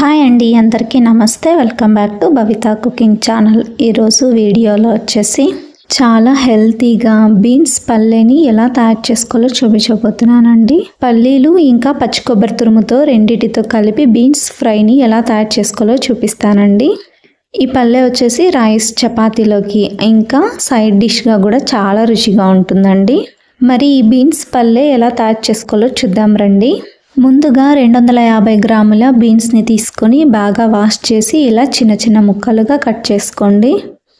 Hi అండి, అందరికీ నమస్తే. Welcome back to Bhavitha cooking channel. ఈరోజు వీడియోలో వచ్చేసి చాలా హెల్తీగా బీన్స్ పల్లీని ఎలా తయారు చేసుకోవాలో చూపించబోతున్నానండి. పల్లీలు ఇంకా పచ్చి కొబ్బరి తురుముతో రెండిటితో కలిపి బీన్స్ ఫ్రైని ఎలా తయారు చేసుకోవాలో చూపిస్తానండి. ఈ పల్లె వచ్చేసి రైస్, చపాతీలోకి ఇంకా సైడ్ డిష్గా కూడా చాలా రుచిగా ఉంటుందండి. మరి ఈ బీన్స్ పల్లె ఎలా తయారు చేసుకోవాలో చూద్దాం రండి. ముందుగా 250 గ్రాముల బీన్స్ని తీసుకొని బాగా వాష్ చేసి ఇలా చిన్న చిన్న ముక్కలుగా కట్ చేసుకోండి.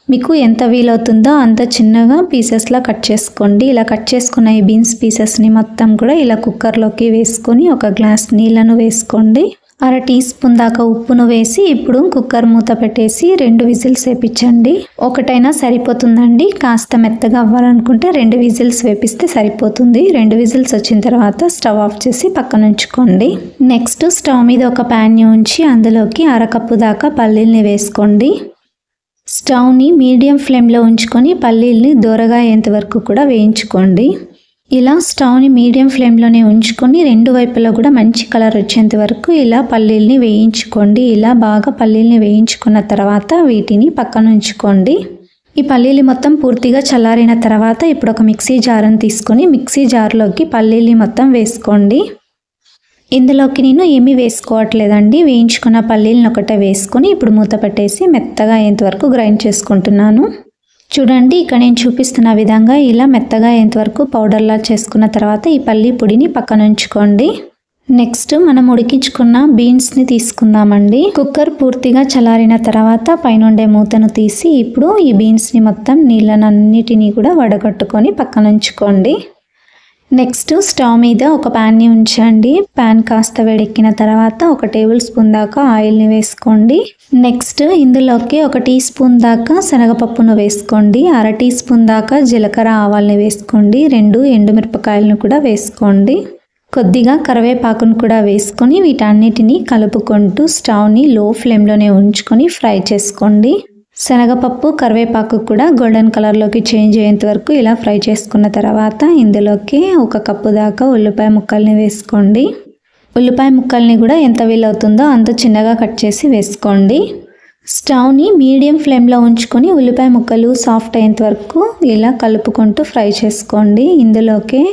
మీకు ఎంత వీలవుతుందో అంత చిన్నగా పీసెస్లా కట్ చేసుకోండి. ఇలా కట్ చేసుకున్న ఈ బీన్స్ పీసెస్ని మొత్తం కూడా ఇలా కుక్కర్లోకి వేసుకొని ఒక గ్లాస్ నీళ్ళను వేసుకోండి. 1/2 టీ స్పూన్ దాకా ఉప్పును వేసి ఇప్పుడు కుక్కర్ మూత పెట్టేసి 2 విజిల్స్ వేపించండి. ఒకటైనా సరిపోతుందండి. కాస్త మెత్తగా అవ్వాలనుకుంటే 2 విజిల్స్ వేపిస్తే సరిపోతుంది. 2 విజిల్స్ వచ్చిన తర్వాత స్టవ్ ఆఫ్ చేసి పక్కన ఉంచుకోండి. నెక్స్ట్ స్టవ్ మీద ఒక ప్యాన్ని ఉంచి అందులోకి 1/2 కప్పు దాకా పల్లీల్ని వేసుకోండి. స్టవ్ని మీడియం ఫ్లేమ్లో ఉంచుకొని పల్లీల్ని దోరగా అయ్యేంత వరకు కూడా వేయించుకోండి. ఇలా స్టవ్ని మీడియం ఫ్లేమ్లోనే ఉంచుకొని 2 వైపులా కూడా మంచి కలర్ వచ్చేంత వరకు ఇలా పల్లీల్ని వేయించుకోండి. ఇలా బాగా పల్లీల్ని వేయించుకున్న తర్వాత వీటిని పక్కన ఉంచుకోండి. ఈ పల్లీలు మొత్తం పూర్తిగా చల్లారిన తర్వాత ఇప్పుడు ఒక మిక్సీ జార్ని తీసుకొని మిక్సీ జార్లోకి పల్లీల్ని మొత్తం వేసుకోండి. ఇందులోకి నేను ఏమీ వేసుకోవట్లేదండి. వేయించుకున్న పల్లీలను ఒకటే వేసుకొని ఇప్పుడు మూత పెట్టేసి మెత్తగా అయ్యేంత వరకు గ్రైండ్ చేసుకుంటున్నాను. చూడండి, ఇక్కడ నేను చూపిస్తున్న విధంగా ఇలా మెత్తగా అయ్యేంతవరకు పౌడర్లా చేసుకున్న తర్వాత ఈ పల్లీ పొడిని పక్కన ఉంచుకోండి. నెక్స్ట్ మనం ఉడికించుకున్న బీన్స్ని తీసుకుందామండి. కుక్కర్ పూర్తిగా చల్లారిన తర్వాత పైనుండే మూతను తీసి ఇప్పుడు ఈ బీన్స్ని మొత్తం నీళ్ళనన్నిటినీ కూడా వడగట్టుకొని పక్కన ఉంచుకోండి. నెక్స్ట్ స్టవ్ మీద ఒక ప్యాన్ని ఉంచండి. ప్యాన్ కాస్త వేడెక్కిన తర్వాత 1 టేబుల్ స్పూన్ దాకా ఆయిల్ని వేసుకోండి. నెక్స్ట్ ఇందులోకి 1 టీ స్పూన్ దాకా శనగపప్పును వేసుకోండి. 1/2 టీ స్పూన్ దాకా జీలకర్ర ఆవాల్ని వేసుకోండి. 2 ఎండుమిరపకాయలను కూడా వేసుకోండి. కొద్దిగా కరివేపాకును కూడా వేసుకొని వీటన్నిటిని కలుపుకుంటూ స్టవ్ని లో ఫ్లేమ్లోనే ఉంచుకొని ఫ్రై చేసుకోండి. శనగపప్పు, కరివేపాకు కూడా గోల్డెన్ కలర్లోకి చేంజ్ అయ్యేంత వరకు ఇలా ఫ్రై చేసుకున్న తర్వాత ఇందులోకి 1 కప్పు దాకా ఉల్లిపాయ ముక్కల్ని వేసుకోండి. ఉల్లిపాయ ముక్కల్ని కూడా ఎంత వీలవుతుందో అంత చిన్నగా కట్ చేసి వేసుకోండి. స్టవ్ని మీడియం ఫ్లేమ్లో ఉంచుకొని ఉల్లిపాయ ముక్కలు సాఫ్ట్ అయ్యేంత వరకు ఇలా కలుపుకుంటూ ఫ్రై చేసుకోండి. ఇందులోకి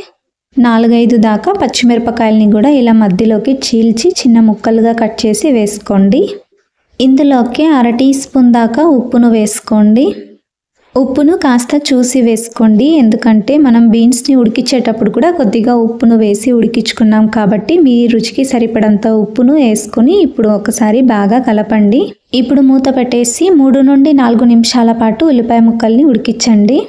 4-5 దాకా పచ్చిమిరపకాయలని కూడా ఇలా మధ్యలోకి చీల్చి చిన్న ముక్కలుగా కట్ చేసి వేసుకోండి. ఇందులోకి 1/2 టీ స్పూన్ దాకా ఉప్పును వేసుకోండి. ఉప్పును కాస్త చూసి వేసుకోండి, ఎందుకంటే మనం బీన్స్ని ఉడికించేటప్పుడు కూడా కొద్దిగా ఉప్పును వేసి ఉడికించుకున్నాం కాబట్టి మీ రుచికి సరిపడంత ఉప్పును వేసుకొని ఇప్పుడు ఒకసారి బాగా కలపండి. ఇప్పుడు మూత పెట్టేసి 3 నుండి 4 నిమిషాల పాటు ఉల్లిపాయ ముక్కల్ని ఉడికించండి.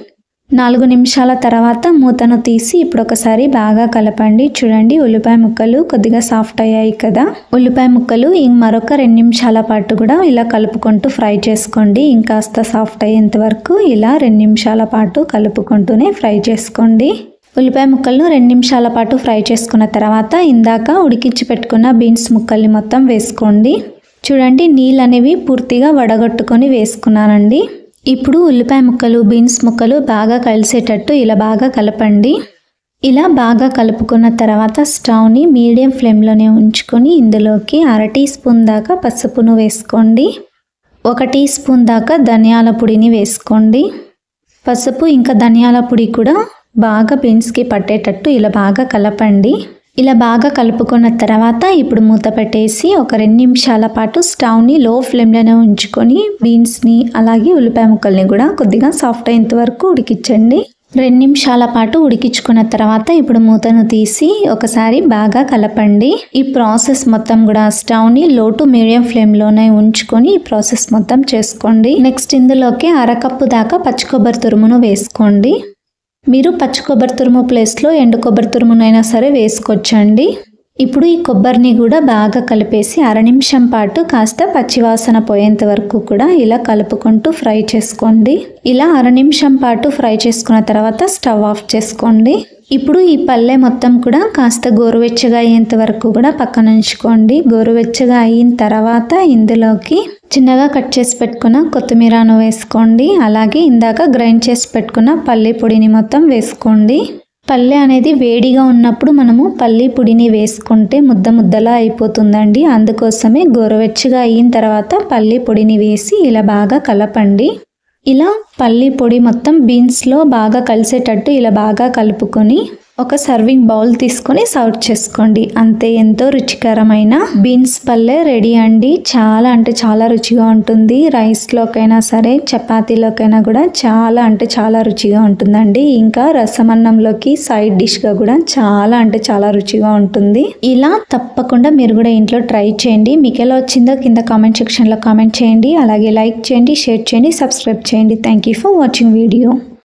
4 నిమిషాల తర్వాత మూతను తీసి ఇప్పుడు ఒకసారి బాగా కలపండి. చూడండి, ఉల్లిపాయ ముక్కలు కొద్దిగా సాఫ్ట్ అయ్యాయి కదా. ఉల్లిపాయ ముక్కలు మరొక 2 నిమిషాల పాటు కూడా ఇలా కలుపుకుంటూ ఫ్రై చేసుకోండి. ఇంకాస్త సాఫ్ట్ అయ్యేంత వరకు ఇలా 2 నిమిషాల పాటు కలుపుకుంటూనే ఫ్రై చేసుకోండి. ఉల్లిపాయ ముక్కలను 2 నిమిషాల పాటు ఫ్రై చేసుకున్న తర్వాత ఇందాక ఉడికించి పెట్టుకున్న బీన్స్ ముక్కల్ని మొత్తం వేసుకోండి. చూడండి, నీళ్ళు అనేవి పూర్తిగా వడగట్టుకొని వేసుకున్నానండి. ఇప్పుడు ఉల్లిపాయ ముక్కలు, బీన్స్ ముక్కలు బాగా కలిసేటట్టు ఇలా బాగా కలపండి. ఇలా బాగా కలుపుకున్న తర్వాత స్టవ్ని మీడియం ఫ్లేమ్లోనే ఉంచుకొని ఇందులోకి 1/2 టీ స్పూన్ దాకా పసుపును వేసుకోండి. 1 టీ స్పూన్ దాకా ధనియాల పొడిని వేసుకోండి. పసుపు ఇంకా ధనియాల పొడి కూడా బాగా బీన్స్కి పట్టేటట్టు ఇలా బాగా కలపండి. ఇలా బాగా కలుపుకున్న తర్వాత ఇప్పుడు మూత పెట్టేసి ఒక 2 నిమిషాల పాటు స్టవ్ని లో ఫ్లేమ్లోనే ఉంచుకొని బీన్స్ని అలాగే ఉల్లిపాయ ముక్కల్ని కూడా కొద్దిగా సాఫ్ట్ అయ్యేంత వరకు ఉడికించండి. 2 నిమిషాల పాటు ఉడికించుకున్న తర్వాత ఇప్పుడు మూతను తీసి ఒకసారి బాగా కలపండి. ఈ ప్రాసెస్ మొత్తం కూడా స్టవ్ని లో టు మీడియం ఫ్లేమ్లోనే ఉంచుకొని ఈ ప్రాసెస్ మొత్తం చేసుకోండి. నెక్స్ట్ ఇందులోకి 1/2 కప్పు దాకా పచ్చి కొబ్బరి తురుమును వేసుకోండి. మీరు పచ్చి కొబ్బరి తురుము ప్లేస్లో ఎండు కొబ్బరి తురుమునైనా సరే వేసుకోవచ్చండి. ఇప్పుడు ఈ కొబ్బరిని కూడా బాగా కలిపేసి 1/2 నిమిషం పాటు కాస్త పచ్చివాసన పోయేంత వరకు కూడా ఇలా కలుపుకుంటూ ఫ్రై చేసుకోండి. ఇలా 1/2 నిమిషం పాటు ఫ్రై చేసుకున్న తర్వాత స్టవ్ ఆఫ్ చేసుకోండి. ఇప్పుడు ఈ పల్లె మొత్తం కూడా కాస్త గోరువెచ్చగా అయ్యేంత వరకు కూడా పక్కన ఉంచుకోండి. గోరువెచ్చగా అయిన తర్వాత ఇందులోకి చిన్నగా కట్ చేసి పెట్టుకున్న కొత్తిమీరను వేసుకోండి. అలాగే ఇందాక గ్రైండ్ చేసి పెట్టుకున్న పల్లి పొడిని మొత్తం వేసుకోండి. పల్లె అనేది వేడిగా ఉన్నప్పుడు మనము పల్లి పొడిని వేసుకుంటే ముద్ద ముద్దలా అయిపోతుందండి. అందుకోసమే గోరువెచ్చగా అయిన తర్వాత పల్లి పొడిని వేసి ఇలా బాగా కలపండి. ఇలా పల్లి పొడి మొత్తం బీన్స్లో బాగా కలిసేటట్టు ఇలా బాగా కలుపుకొని ఒక సర్వింగ్ బౌల్ తీసుకొని సర్వ్ చేసుకోండి. అంతే, ఎంతో రుచికరమైన బీన్స్ పల్లె రెడీ అండి. చాలా అంటే చాలా రుచిగా ఉంటుంది. రైస్లోకైనా సరే, చపాతీలోకైనా కూడా చాలా అంటే చాలా రుచిగా ఉంటుందండి. ఇంకా రసమన్నంలోకి సైడ్ డిష్గా కూడా చాలా అంటే చాలా రుచిగా ఉంటుంది. ఇలా తప్పకుండా మీరు కూడా ఇంట్లో ట్రై చేయండి. మీకు ఎలా వచ్చిందో కింద కామెంట్ సెక్షన్లో కామెంట్ చేయండి. అలాగే లైక్ చేయండి, షేర్ చేయండి, సబ్స్క్రైబ్ చేయండి. Thank you for watching video.